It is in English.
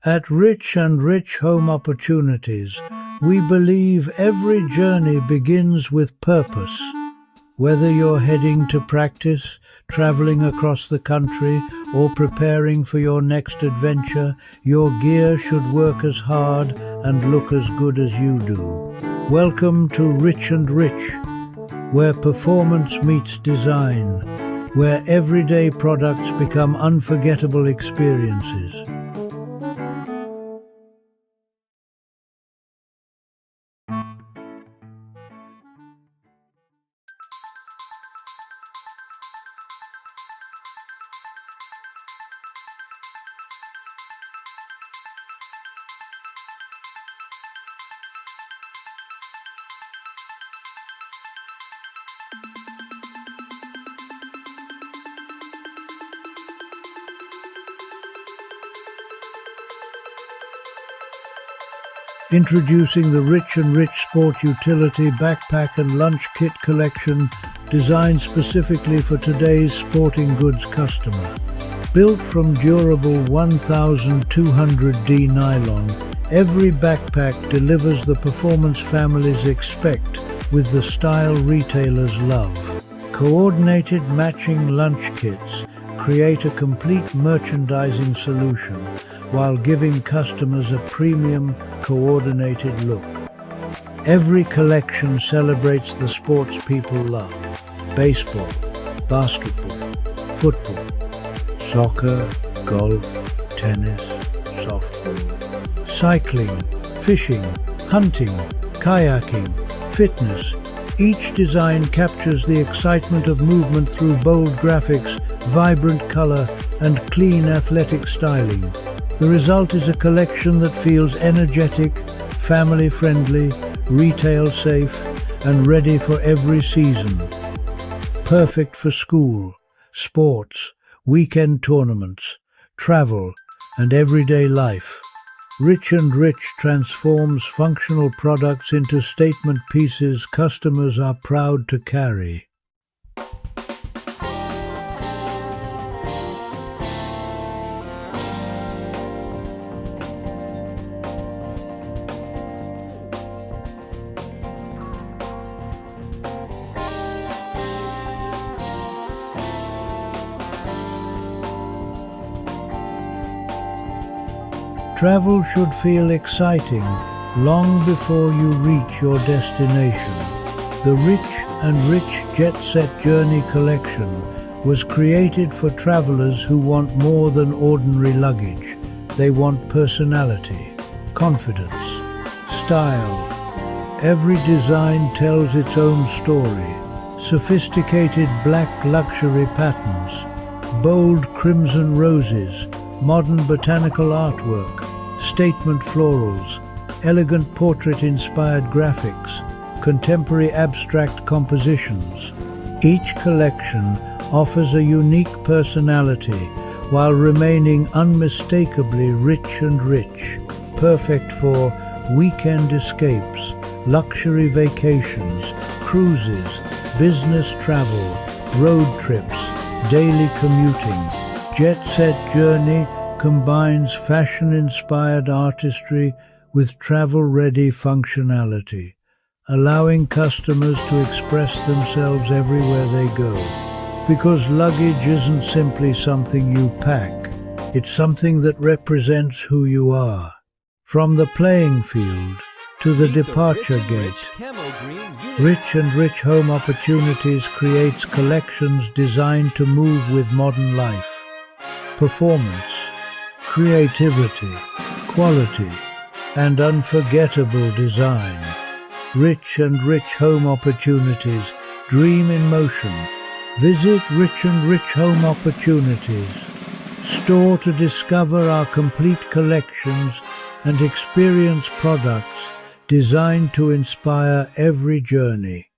At Rich and Rich Home Opportunities, we believe every journey begins with purpose. Whether you're heading to practice, traveling across the country, or preparing for your next adventure, your gear should work as hard and look as good as you do. Welcome to Rich and Rich, where performance meets design, where everyday products become unforgettable experiences. Introducing the Rich and Rich Sport Utility Backpack and Lunch Kit Collection, designed specifically for today's sporting goods customer. Built from durable 1200D nylon, every backpack delivers the performance families expect with the style retailers love. Coordinated matching lunch kits create a complete merchandising solution while giving customers a premium, coordinated look. Every collection celebrates the sports people love: baseball, basketball, football, soccer, golf, tennis, softball, cycling, fishing, hunting, kayaking, fitness. Each design captures the excitement of movement through bold graphics, vibrant color, and clean athletic styling. The result is a collection that feels energetic, family-friendly, retail-safe, and ready for every season. Perfect for school, sports, weekend tournaments, travel, and everyday life. Rich and Rich transforms functional products into statement pieces customers are proud to carry. Travel should feel exciting long before you reach your destination. The Rich and Rich JetSet Journey Collection was created for travelers who want more than ordinary luggage. They want personality, confidence, style. Every design tells its own story. Sophisticated black luxury patterns, bold crimson roses, modern botanical artwork, statement florals, elegant portrait-inspired graphics, contemporary abstract compositions. Each collection offers a unique personality while remaining unmistakably rich and rich, perfect for weekend escapes, luxury vacations, cruises, business travel, road trips, daily commuting. JetSet Journey combines fashion-inspired artistry with travel-ready functionality, allowing customers to express themselves everywhere they go. Because luggage isn't simply something you pack, it's something that represents who you are. From the playing field to the departure gate, Rich and Rich Home Opportunities creates collections designed to move with modern life. Performance, creativity, quality, and unforgettable design. Rich and Rich Home Opportunities, dream in motion. Visit Rich and Rich Home Opportunities store to discover our complete collections and experience products designed to inspire every journey.